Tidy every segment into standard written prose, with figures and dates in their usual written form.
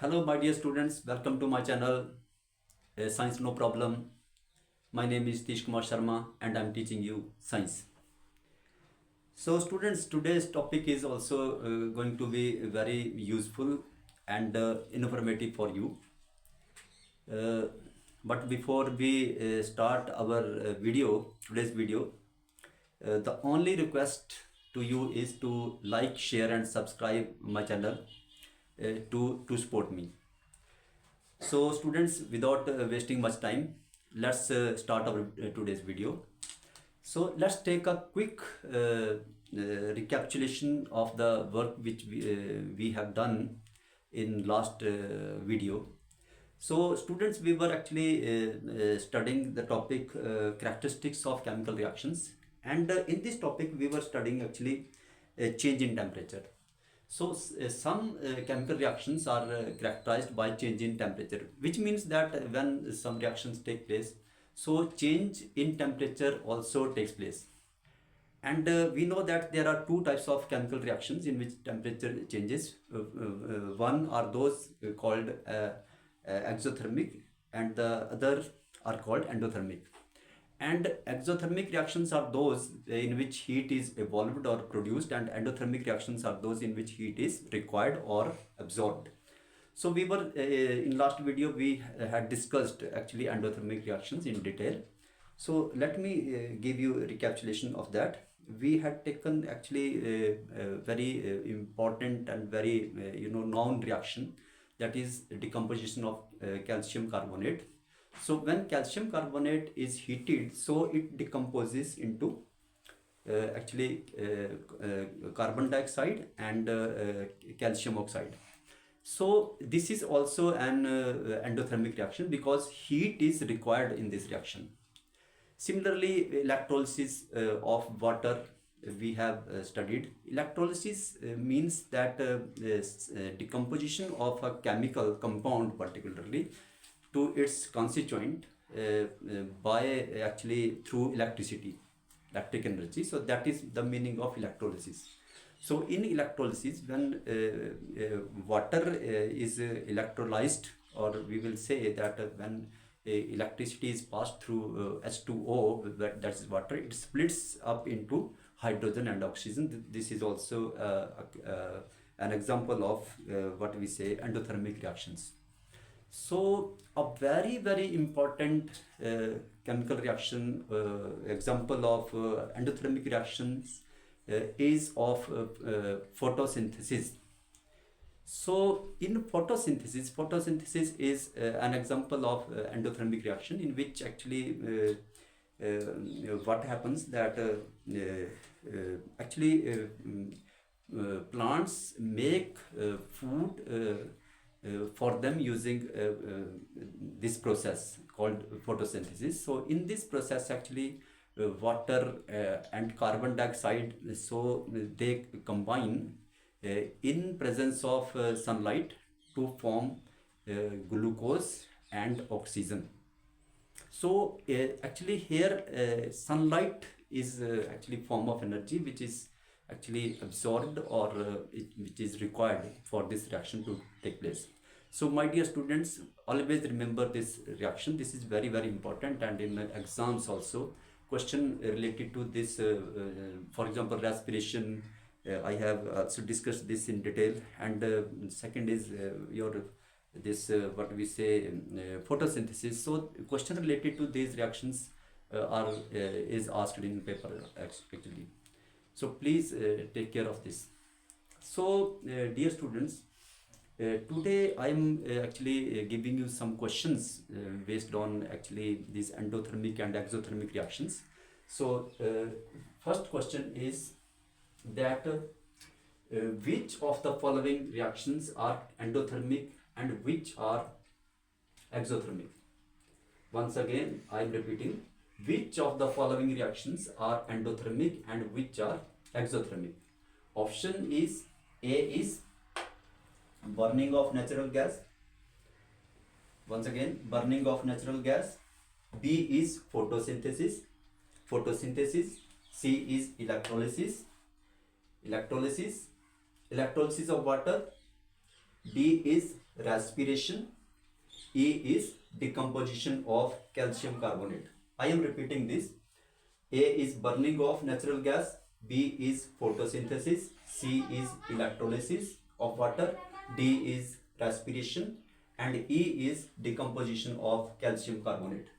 Hello, my dear students. Welcome to my channel, Science No Problem. My name is Tish Kumar Sharma, and I'm teaching you science. So, students, today's topic is also going to be very useful and informative for you. Uh, but before we start our today's video, the only request to you is to like, share, and subscribe my channel to support me. So students, without wasting much time, let's start our today's video. So let's take a quick recapitulation of the work which we have done in last video. So students, we were actually studying the topic characteristics of chemical reactions, and in this topic we were studying actually change in temperature. So some chemical reactions are characterized by change in temperature, which means that when some reactions take place, so change in temperature also takes place. And we know that there are two types of chemical reactions in which temperature changes. One are those called exothermic, and the other are called endothermic. And exothermic reactions are those in which heat is evolved or produced, and endothermic reactions are those in which heat is required or absorbed. So we were in last video we had discussed actually endothermic reactions in detail. So let me give you a recapitulation of that. We had taken actually a very important and very known reaction, that is decomposition of calcium carbonate. So when calcium carbonate is heated, so it decomposes into carbon dioxide and calcium oxide. So this is also an endothermic reaction because heat is required in this reaction. Similarly, electrolysis of water we have studied. Electrolysis means that decomposition of a chemical compound particularly to its constituent by actually through electric energy. So that is the meaning of electrolysis. So in electrolysis, when water is electrolyzed, or we will say that when electricity is passed through H2O, that is water, it splits up into hydrogen and oxygen. This is also an example of what we say endothermic reactions. So a very important chemical reaction example of endothermic reactions is of photosynthesis. So in photosynthesis is an example of endothermic reaction in which actually what happens that plants make food for them using this process called photosynthesis. So in this process actually water and carbon dioxide, so they combine in presence of sunlight to form glucose and oxygen. So actually here sunlight is actually form of energy which is actually absorbed or which is required for this reaction to take place. So my dear students, always remember this reaction. This is very important, and in exams also question related to this, for example respiration, I have also discussed this in detail, and second is your this what we say photosynthesis. So question related to these reactions is asked in paper actually. So please take care of this. So dear students, today I am actually giving you some questions based on actually these endothermic and exothermic reactions. So first question is that which of the following reactions are endothermic and which are exothermic? Once again I am repeating, which of the following reactions are endothermic and which are exothermic? Option is A is burning of natural gas. Once again, burning of natural gas. B is photosynthesis. C is electrolysis of water. D is respiration, E is decomposition of calcium carbonate. I am repeating this. A is burning of natural gas, B is photosynthesis, C is electrolysis of water, D is respiration, and E is decomposition of calcium carbonate.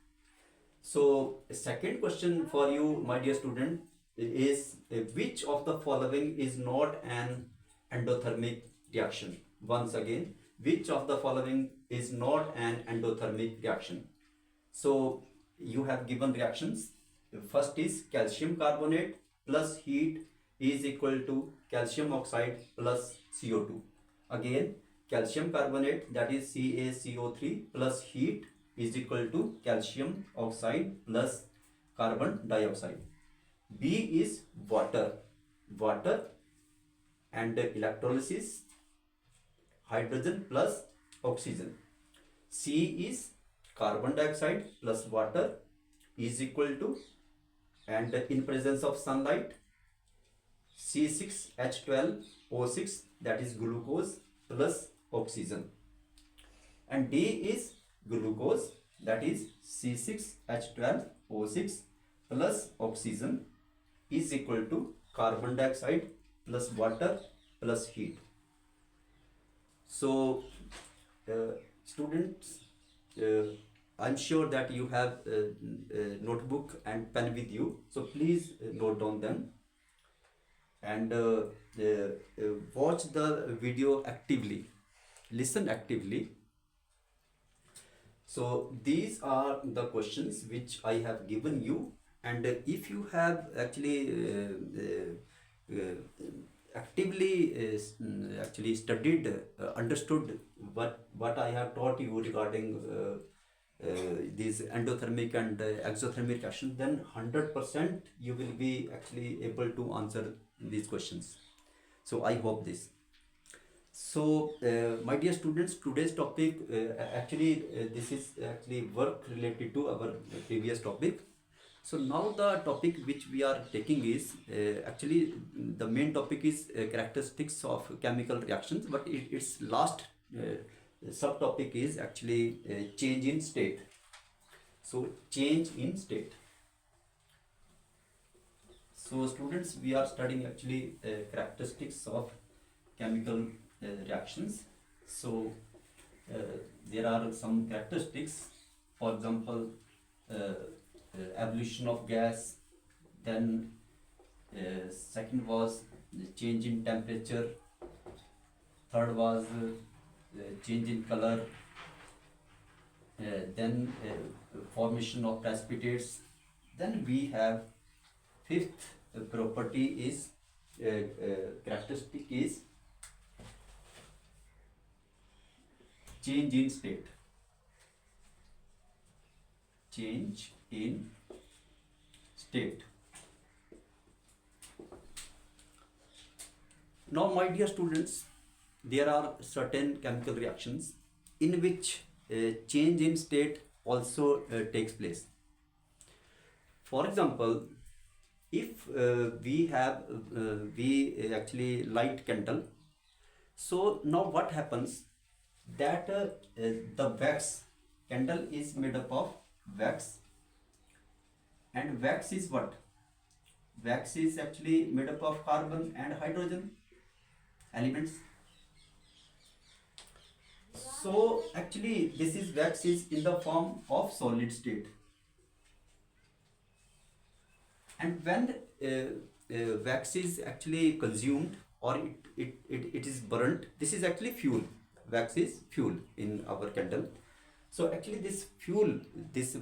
So, second question for you, my dear student, is which of the following is not an endothermic reaction? Once again, which of the following is not an endothermic reaction? So, you have given reactions. First is calcium carbonate plus heat is equal to calcium oxide plus CO2. Again, calcium carbonate, that is CaCO3, plus heat is equal to calcium oxide plus carbon dioxide. B is water, water and electrolysis, hydrogen plus oxygen. C is carbon dioxide plus water is equal to, and in presence of sunlight, C6H12O6, that is glucose plus oxygen. And D is glucose, that is C6H12O6 plus oxygen is equal to carbon dioxide plus water plus heat. So, students, I'm sure that you have notebook and pen with you. So please note down them and watch the video actively. Listen actively. So these are the questions which I have given you, and if you have actually actively actually studied, understood what I have taught you regarding these endothermic and exothermic reactions, then 100% you will be actually able to answer these questions. So I hope this. So my dear students, today's topic this is actually work related to our previous topic. So now the topic which we are taking is actually the main topic is characteristics of chemical reactions, but its last subtopic is actually change in state. So change in state. So students, we are studying actually characteristics of chemical reactions. So there are some characteristics, for example, evolution of gas, then second was the change in temperature, third was change in color, then formation of precipitates, then we have fifth property is characteristic is change in state. Change in state. Now, my dear students, there are certain chemical reactions in which change in state also takes place. For example, if we actually light candle, so now what happens that the wax, candle is made up of wax, and wax is what? Wax is actually made up of carbon and hydrogen elements. So actually this is wax is in the form of solid state, and when wax is actually consumed or it is burnt, this is actually fuel. Wax is fuel in our candle. So actually this fuel, this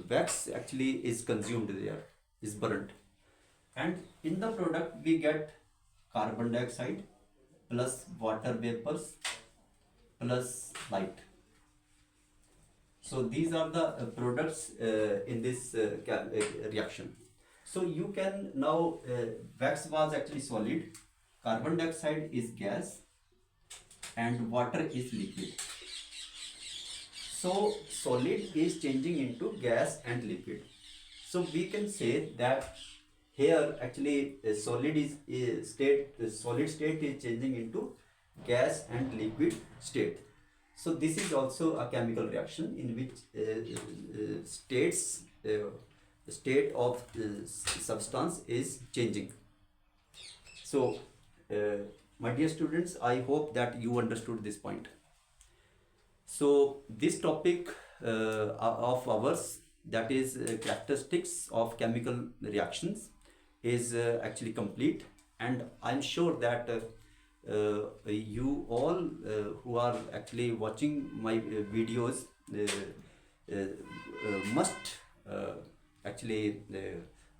wax actually is consumed there, is burnt, and in the product we get carbon dioxide plus water vapors plus light. So these are the products in this reaction. So you can now, wax was actually solid, carbon dioxide is gas, and water is liquid. So solid is changing into gas and liquid. So we can say that here actually solid state is changing into gas and liquid state. So this is also a chemical reaction in which state of substance is changing. So, my dear students, I hope that you understood this point. So, this topic of ours, that is characteristics of chemical reactions, is actually complete, and I'm sure that you all who are actually watching my videos must uh, actually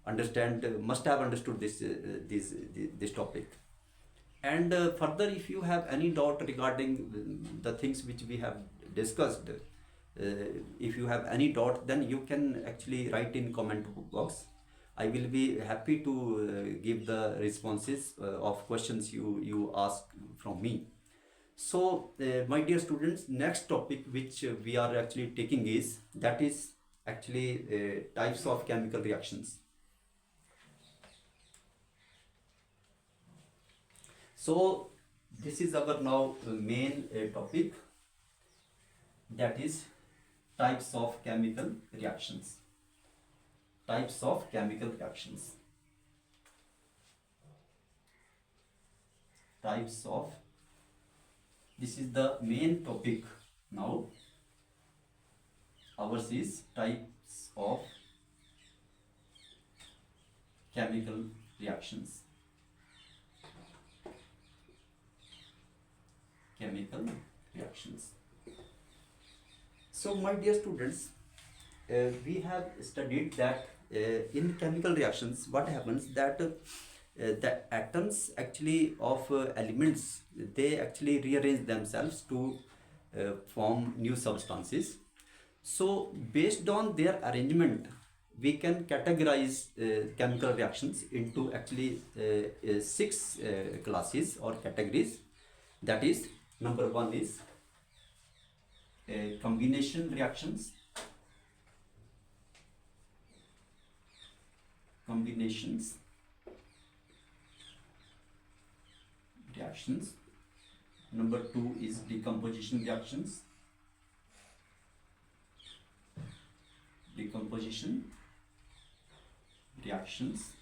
understand, must have understood this topic. And further, if you have any doubt regarding the things which we have discussed, if you have any doubt, then you can actually write in comment box. I will be happy to give the responses of questions you ask from me. So, my dear students, next topic which we are actually taking is, that is actually types of chemical reactions. So, this is our now main topic, that is types of chemical reactions. Types of chemical reactions. Types of, this is the main topic now. Ours is types of chemical reactions. Chemical reactions. So, my dear students, we have studied that in chemical reactions, what happens that the atoms actually of elements, they actually rearrange themselves to form new substances. So, based on their arrangement, we can categorize chemical reactions into actually six classes or categories. That is, number one is combination reactions. Combinations reactions. Number two is decomposition reactions. Decomposition reactions.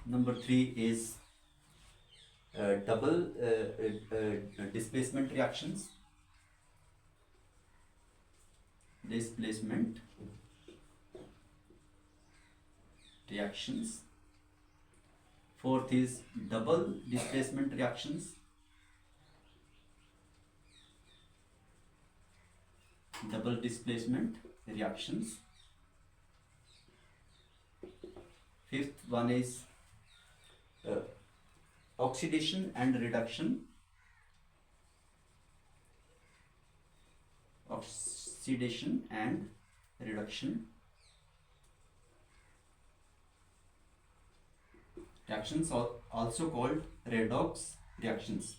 Number three is double displacement reactions. Displacement reactions. Fourth is double displacement reactions. Double displacement reactions. Fifth one is uh, oxidation and reduction. Oxidation and reduction reactions are also called redox reactions.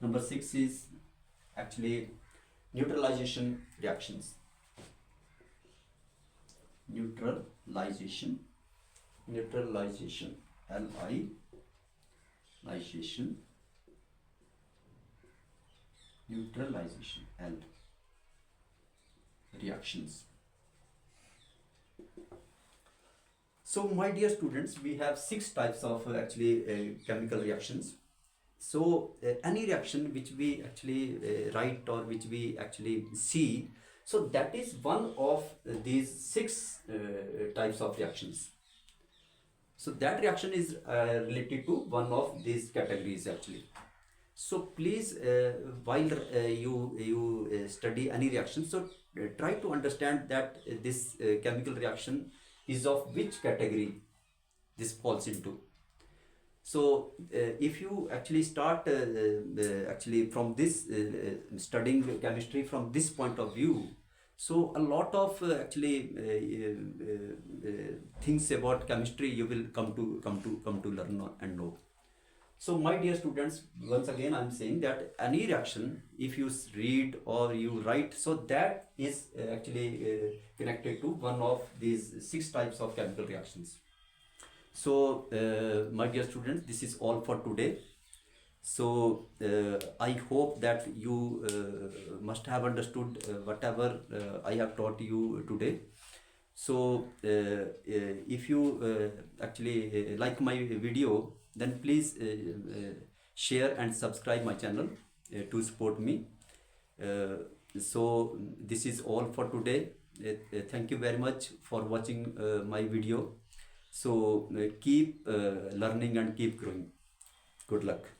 Number six is actually neutralization reactions. Neutralization, neutralization, neutralization, L reactions. So, my dear students, we have six types of actually chemical reactions. So, any reaction which we actually write or which we actually see, so that is one of these six types of reactions. So, that reaction is related to one of these categories actually. So, please, while you study any reaction, so try to understand that this chemical reaction is of which category this falls into. So, if you actually start actually from this studying chemistry from this point of view, so a lot of actually things about chemistry you will come to learn and know. So, my dear students, once again I am saying that any reaction, if you read or you write, so that is actually connected to one of these six types of chemical reactions. So, my dear students, this is all for today. So, I hope that you must have understood whatever I have taught you today. So, if you actually like my video, then please share and subscribe my channel to support me. Uh, so, this is all for today. Thank you very much for watching my video. So, keep learning and keep growing. Good luck.